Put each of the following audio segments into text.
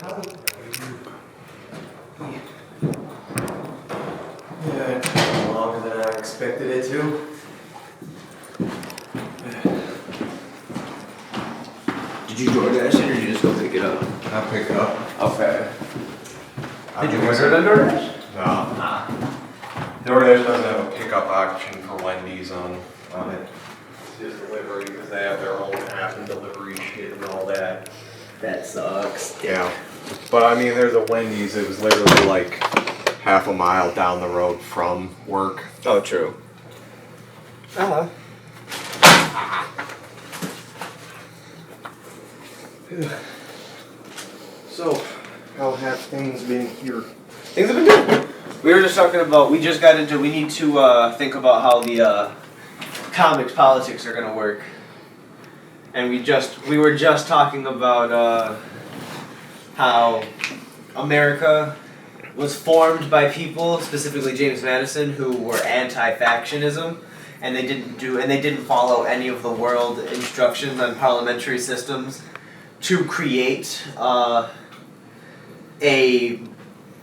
Yeah, it took longer than I expected it to. Did you DoorDash it or did you just go pick it up? I pick it up. Okay. I Did you think order it on DoorDash? No. DoorDash doesn't have a pickup option for Wendy's on it. It's just delivery because they have their own app and delivery shit and all that. That sucks. Yeah. But I mean, there's a Wendy's. It was literally like half a mile down the road from work. Oh, true. Uh-huh. So, how have things been here? Things have been good. We were just talking about, we just got into, we need to think about how the comics politics are going to work. And we were just talking about how America was formed by people, specifically James Madison, who were anti-factionism, and they didn't follow any of the world instructions on parliamentary systems to create a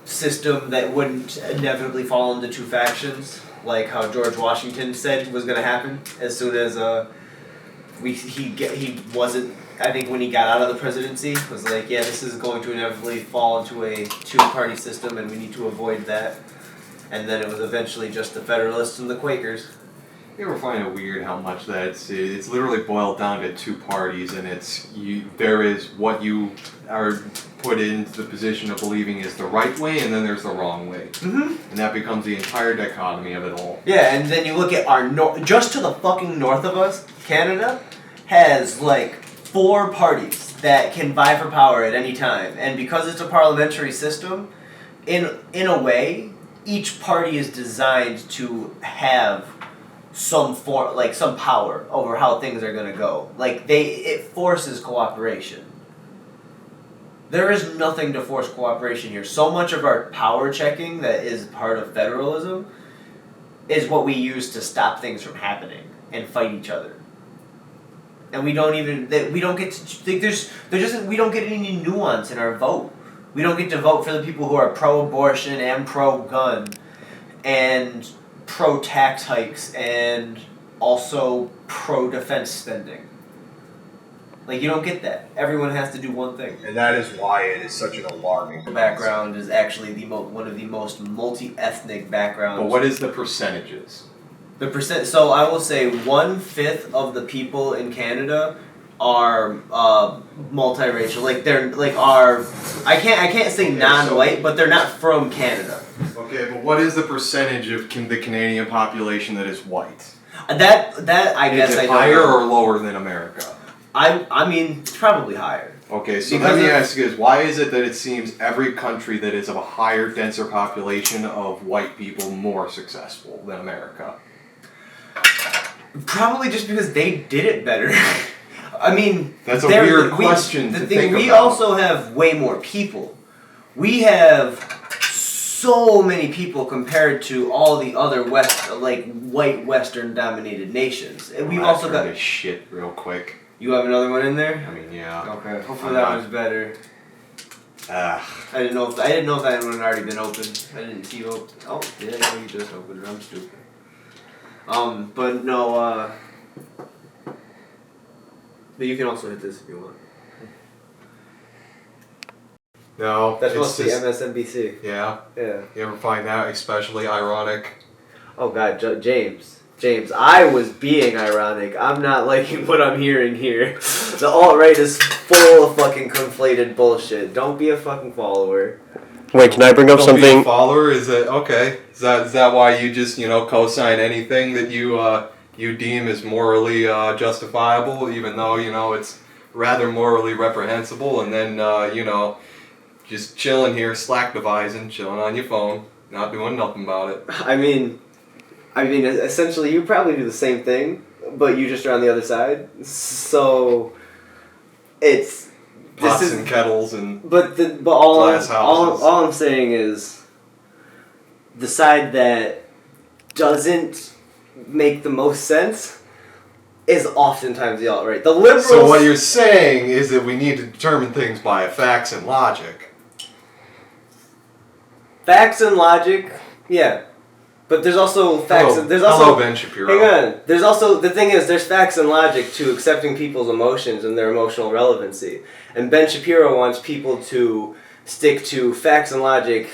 system that wouldn't inevitably fall into two factions, like how George Washington said was going to happen as soon as he wasn't. I think when he got out of the presidency, was like, yeah, this is going to inevitably fall into a two-party system, and we need to avoid that. And then it was eventually just the Federalists and the Quakers. You ever find it weird how much that it's literally boiled down to two parties, and there is what you are put into the position of believing is the right way, and then there's the wrong way. Mm-hmm. And that becomes the entire dichotomy of it all. Yeah, and then you look at our just to the fucking north of us, Canada has like 4 parties that can vie for power at any time, and because it's a parliamentary system, in a way, each party is designed to have some power over how things are gonna go. Like it forces cooperation. There is nothing to force cooperation here. So much of our power checking that is part of federalism is what we use to stop things from happening and fight each other. And we don't get any nuance in our vote. We don't get to vote for the people who are pro-abortion and pro-gun and pro-tax hikes and also pro-defense spending. Like, you don't get that. Everyone has to do one thing. And that is why it is such an alarming background is actually one of the most multi-ethnic backgrounds. But what is the percentages? So I will say 1/5 of the people in Canada are multiracial. Like I can't say non-white, but they're not from Canada. Okay, but what is the percentage of the Canadian population that is white? That I guess is I it don't higher know. or lower than America? I mean, it's probably higher. Okay, so let me ask you this. Why is it that it seems every country that is of a higher, denser population of white people more successful than America? Probably just because they did it better. I mean... That's a weird question to think about. We also have way more people. We have so many people compared to all the other white Western-dominated nations. And we've also got... shit real quick. You have another one in there? I mean, yeah. Okay. Hopefully that one's better. I didn't know if that one had already been opened. I didn't see you open. Oh, yeah, you just opened it. I'm stupid. But no, but you can also hit this if you want. No. That's mostly MSNBC. Yeah? Yeah. You ever find that especially ironic? Oh God, James, I was being ironic. I'm not liking what I'm hearing here. The alt-right is full of fucking conflated bullshit. Don't be a fucking follower. Wait, can I bring up Don't something? Be a follower? Is it okay? Is that why you just co-sign anything that you deem as morally justifiable, even though it's rather morally reprehensible, and then just chilling here, slack devising, chilling on your phone, not doing nothing about it. I mean, essentially, you probably do the same thing, but you just are on the other side. So it's. Pots and kettles and all all I'm saying is the side that doesn't make the most sense is oftentimes the alt-right. The liberals... So what you're saying is that we need to determine things by facts and logic. Facts and logic, yeah. But there's also facts. Hello, Ben Shapiro. Hang on. There's also the thing is there's facts and logic to accepting people's emotions and their emotional relevancy. And Ben Shapiro wants people to stick to facts and logic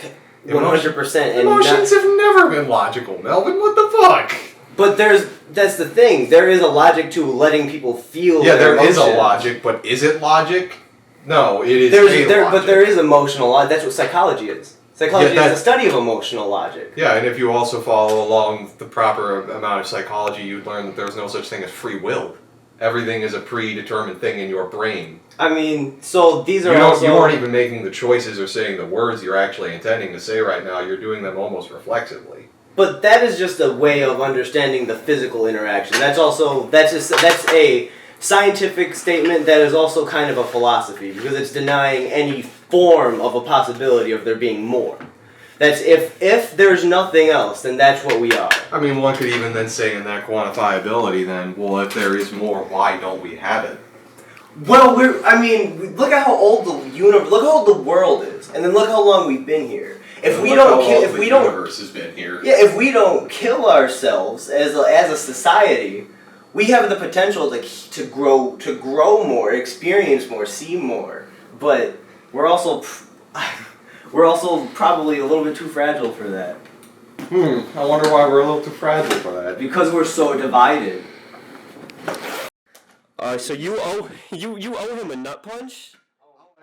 100%. Emotions have never been logical, Melvin. What the fuck? But that's the thing. There is a logic to letting people feel. Yeah, their there is a emotions. logic, but is it logic? No, it is logic. But there is emotional logic. That's what psychology is. Psychology is the study of emotional logic. Yeah, and if you also follow along the proper amount of psychology, you'd learn that there's no such thing as free will. Everything is a predetermined thing in your brain. I mean, so these are You aren't even making the choices or saying the words you're actually intending to say right now. You're doing them almost reflexively. But that is just a way of understanding the physical interaction. That's a scientific statement that is also kind of a philosophy because it's denying any form of a possibility of there being more. That's if there's nothing else, then that's what we are. I mean, one could even then say in that quantifiability then, well, if there is more, why don't we have it? Well, look at how old look how old the world is, and then look how long we've been here. The universe has been here. Yeah, if we don't kill ourselves as a society, we have the potential to grow more, experience more, see more. But we're also probably a little bit too fragile for that. I wonder why we're a little too fragile for that. Because we're so divided. So you owe him a nut punch?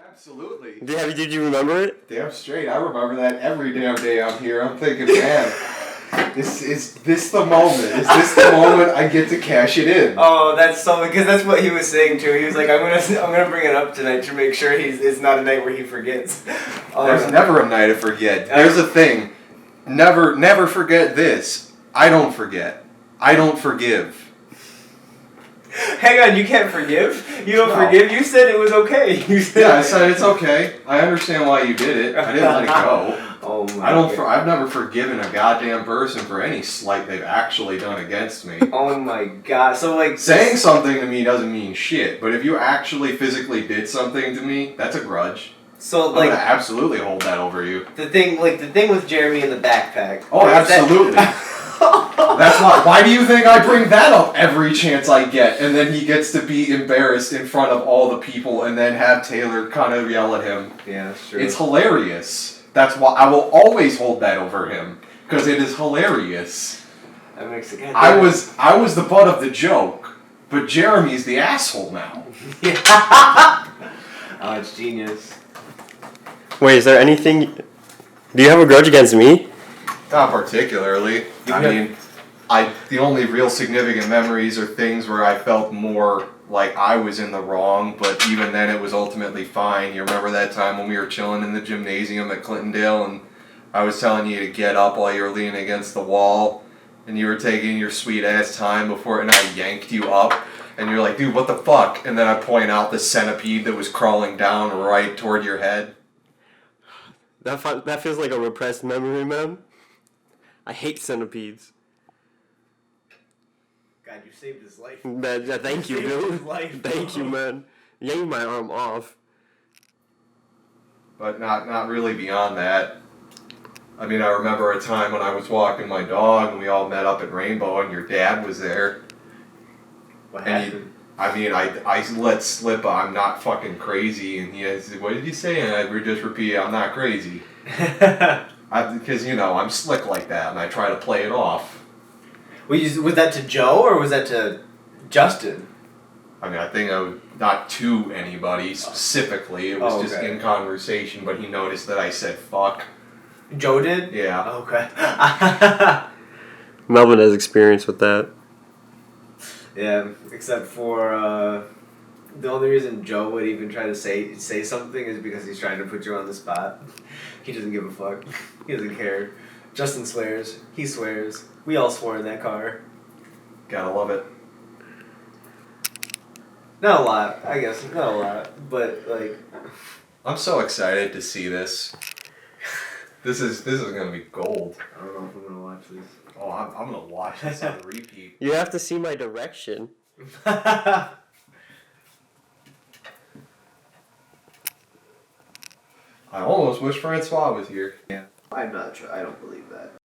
Absolutely. Did you remember it? Damn straight. I remember that every damn day I'm here. I'm thinking, man, is this the moment? Is this the moment I get to cash it in? Oh, because that's what he was saying too. He was like, I'm gonna bring it up tonight to make sure it's not a night where he forgets. There's never a night to forget. There's a thing. Never forget this. I don't forget. I don't forgive. Hang on, you can't forgive? You don't forgive? You said it was okay. Yeah, I said it's okay. I understand why you did it. I didn't let it go. Oh my God. I've never forgiven a goddamn person for any slight they've actually done against me. Oh my God. So saying something to me doesn't mean shit, but if you actually physically did something to me, that's a grudge. So I'm gonna absolutely hold that over you. The thing with Jeremy in the backpack. Oh, absolutely. That's why do you think I bring that up every chance I get, and then he gets to be embarrassed in front of all the people, and then have Taylor kind of yell at him? Yeah, that's true. It's hilarious. That's why I will always hold that over him, because it is hilarious. That makes it good. I was the butt of the joke, but Jeremy's the asshole now. Oh, it's genius. Wait, is there anything... Do you have a grudge against me? Not particularly. The only real significant memories are things where I felt more like I was in the wrong, but even then it was ultimately fine. You remember that time when we were chilling in the gymnasium at Clintondale and I was telling you to get up while you were leaning against the wall and you were taking your sweet ass time before, and I yanked you up and you're like, dude, what the fuck? And then I point out the centipede that was crawling down right toward your head. That feels like a repressed memory, man. I hate centipedes. God, you saved his life. Man, yeah, thank you, dude. Thank you, man. Yank my arm off. But not really beyond that. I mean, I remember a time when I was walking my dog and we all met up at Rainbow and your dad was there. What happened? I let slip, I'm not fucking crazy, and he said, what did you say? And I would just repeat, I'm not crazy. Because, I'm slick like that, and I try to play it off. Was that to Joe, or was that to Justin? I mean, I think not to anybody specifically, it was just in conversation, but he noticed that I said fuck. Joe did? Yeah. Okay. Melvin has experience with that. Yeah, except for the only reason Joe would even try to say something is because he's trying to put you on the spot. He doesn't give a fuck. He doesn't care. Justin swears. He swears. We all swore in that car. Gotta love it. Not a lot, I guess. Not a lot, but like. I'm so excited to see this. This is gonna be gold. I don't know if I'm gonna watch this. Oh, I'm gonna watch this on repeat. You have to see my direction. I almost wish Francois was here. Yeah. I'm not sure. I don't believe that.